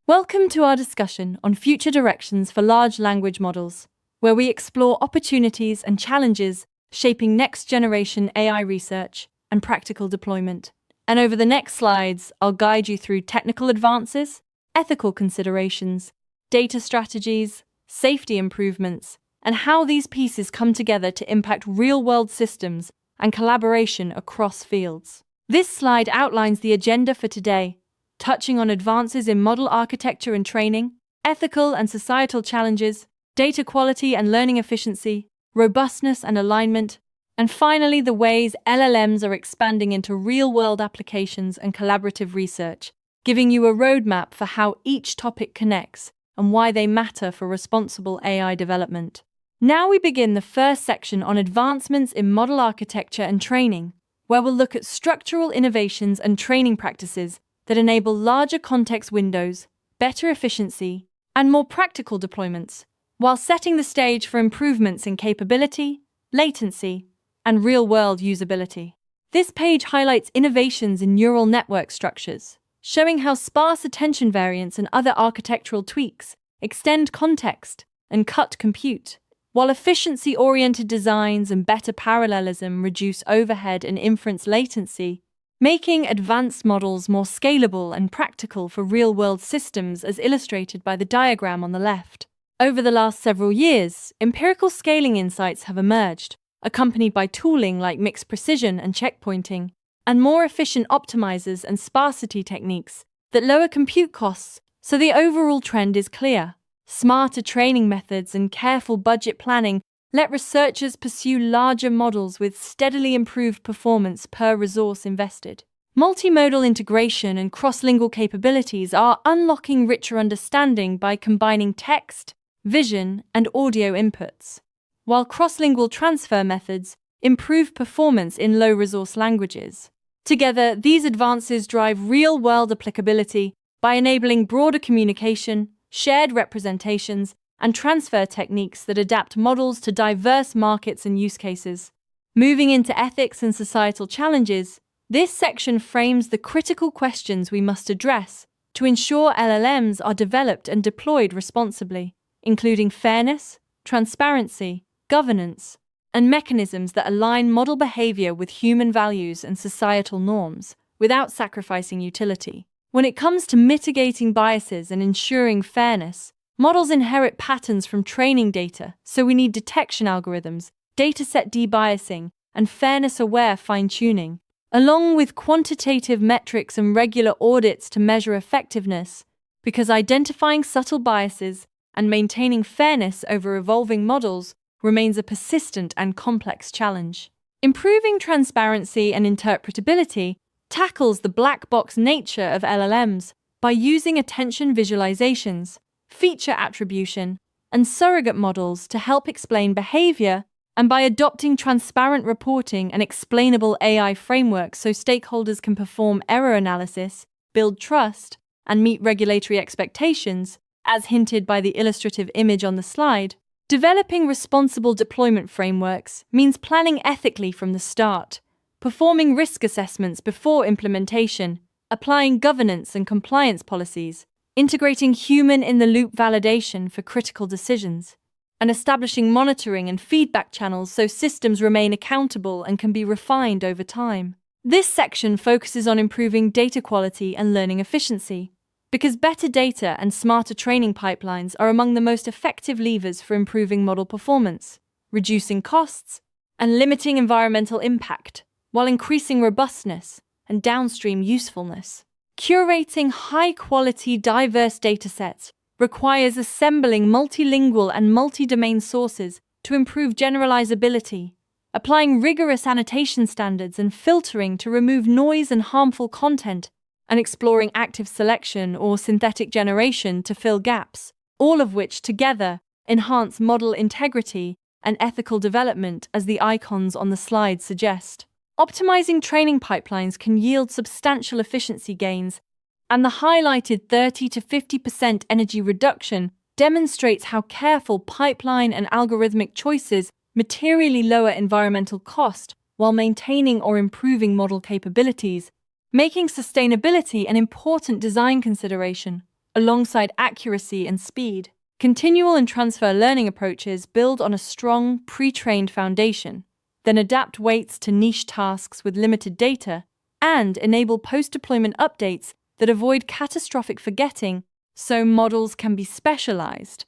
Welcome to our discussion on future directions for large language models, where we explore opportunities and challenges shaping next-generation AI research and practical deployment. And over the next slides, I'll guide you through technical advances, ethical considerations, data strategies, safety improvements, and how these pieces come together to impact real-world systems and collaboration across fields. This slide outlines the agenda for today, touching on advances in model architecture and training, ethical and societal challenges, data quality and learning efficiency, robustness and alignment, and finally the ways LLMs are expanding into real-world applications and collaborative research, giving you a roadmap for how each topic connects and why they matter for responsible AI development. Now we begin the first section on advancements in model architecture and training, where we'll look at structural innovations and training practices that enable larger context windows, better efficiency, and more practical deployments, while setting the stage for improvements in capability, latency, and real-world usability. This page highlights innovations in neural network structures, showing how sparse attention variants and other architectural tweaks extend context and cut compute, while efficiency-oriented designs and better parallelism reduce overhead and inference latency, making advanced models more scalable and practical for real-world systems, as illustrated by the diagram on the left. Over the last several years, empirical scaling insights have emerged, accompanied by tooling like mixed precision and checkpointing, and more efficient optimizers and sparsity techniques that lower compute costs, so the overall trend is clear. Smarter training methods and careful budget planning let researchers pursue larger models with steadily improved performance per resource invested. Multimodal integration and cross-lingual capabilities are unlocking richer understanding by combining text, vision, and audio inputs, while cross-lingual transfer methods improve performance in low-resource languages. Together, these advances drive real-world applicability by enabling broader communication, shared representations, and transfer techniques that adapt models to diverse markets and use cases. Moving into ethics and societal challenges, this section frames the critical questions we must address to ensure LLMs are developed and deployed responsibly, including fairness, transparency, governance, and mechanisms that align model behavior with human values and societal norms without sacrificing utility. When it comes to mitigating biases and ensuring fairness, models inherit patterns from training data, so we need detection algorithms, dataset debiasing, and fairness-aware fine-tuning, along with quantitative metrics and regular audits to measure effectiveness, because identifying subtle biases and maintaining fairness over evolving models remains a persistent and complex challenge. Improving transparency and interpretability tackles the black box nature of LLMs by using attention visualizations, feature attribution, and surrogate models to help explain behavior, and by adopting transparent reporting and explainable AI frameworks so stakeholders can perform error analysis, build trust, and meet regulatory expectations, as hinted by the illustrative image on the slide. Developing responsible deployment frameworks means planning ethically from the start, performing risk assessments before implementation, applying governance and compliance policies, integrating human-in-the-loop validation for critical decisions, and establishing monitoring and feedback channels so systems remain accountable and can be refined over time. This section focuses on improving data quality and learning efficiency, because better data and smarter training pipelines are among the most effective levers for improving model performance, reducing costs, and limiting environmental impact, while increasing robustness and downstream usefulness. Curating high-quality, diverse datasets requires assembling multilingual and multi-domain sources to improve generalizability, applying rigorous annotation standards and filtering to remove noise and harmful content, and exploring active selection or synthetic generation to fill gaps, all of which together enhance model integrity and ethical development, as the icons on the slide suggest. Optimizing training pipelines can yield substantial efficiency gains, and the highlighted 30 to 50% energy reduction demonstrates how careful pipeline and algorithmic choices materially lower environmental cost while maintaining or improving model capabilities, making sustainability an important design consideration. Alongside accuracy and speed, continual and transfer learning approaches build on a strong, pre-trained foundation, then adapt weights to niche tasks with limited data, and enable post-deployment updates that avoid catastrophic forgetting so models can be specialized,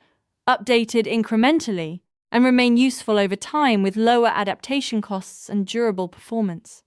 updated incrementally, and remain useful over time with lower adaptation costs and durable performance.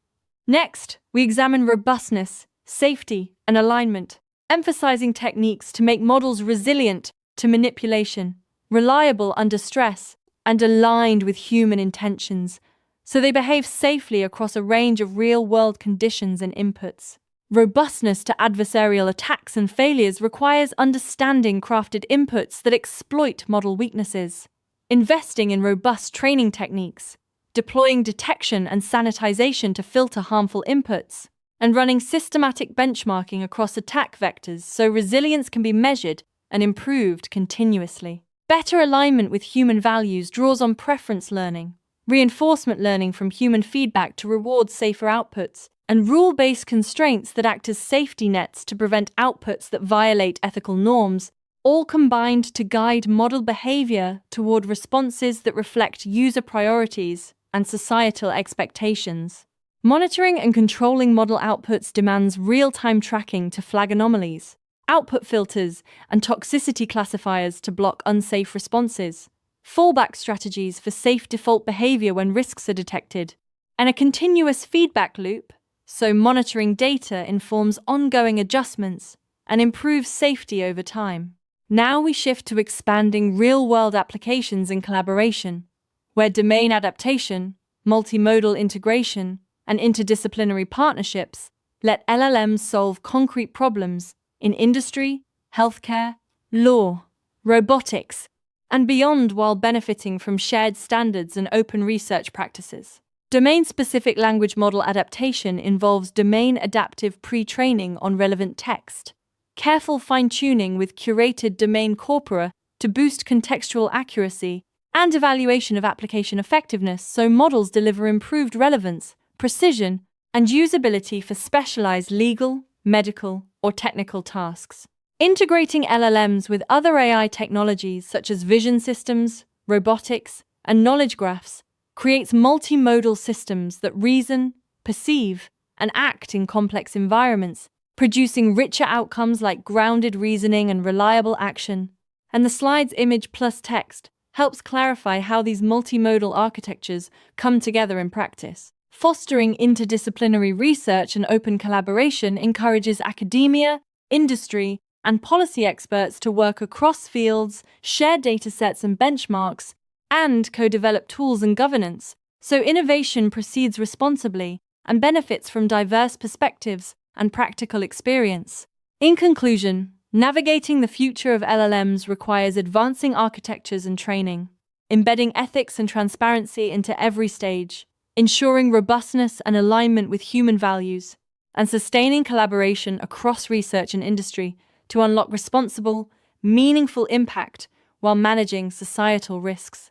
Next, we examine robustness, safety, and alignment, emphasizing techniques to make models resilient to manipulation, reliable under stress, and aligned with human intentions, so they behave safely across a range of real-world conditions and inputs. Robustness to adversarial attacks and failures requires understanding crafted inputs that exploit model weaknesses, investing in robust training techniques, deploying detection and sanitization to filter harmful inputs, and running systematic benchmarking across attack vectors so resilience can be measured and improved continuously. Better alignment with human values draws on preference learning, reinforcement learning from human feedback to reward safer outputs, and rule-based constraints that act as safety nets to prevent outputs that violate ethical norms, all combined to guide model behavior toward responses that reflect user priorities and societal expectations. Monitoring and controlling model outputs demands real-time tracking to flag anomalies, output filters, and toxicity classifiers to block unsafe responses, fallback strategies for safe default behavior when risks are detected, and a continuous feedback loop, so monitoring data informs ongoing adjustments and improves safety over time. Now we shift to expanding real-world applications and collaboration, where domain adaptation, multimodal integration, and interdisciplinary partnerships let LLMs solve concrete problems in industry, healthcare, law, robotics, and beyond while benefiting from shared standards and open research practices. Domain-specific language model adaptation involves domain-adaptive pre-training on relevant text, careful fine-tuning with curated domain corpora to boost contextual accuracy, and evaluation of application effectiveness so models deliver improved relevance, precision, and usability for specialized legal, medical, or technical tasks. Integrating LLMs with other AI technologies such as vision systems, robotics, and knowledge graphs creates multimodal systems that reason, perceive, and act in complex environments, producing richer outcomes like grounded reasoning and reliable action. And the slide's image plus text helps clarify how these multimodal architectures come together in practice. Fostering interdisciplinary research and open collaboration encourages academia, industry, and policy experts to work across fields, share datasets and benchmarks, and co-develop tools and governance, so innovation proceeds responsibly and benefits from diverse perspectives and practical experience. In conclusion, navigating the future of LLMs requires advancing architectures and training, embedding ethics and transparency into every stage, ensuring robustness and alignment with human values, and sustaining collaboration across research and industry to unlock responsible, meaningful impact while managing societal risks.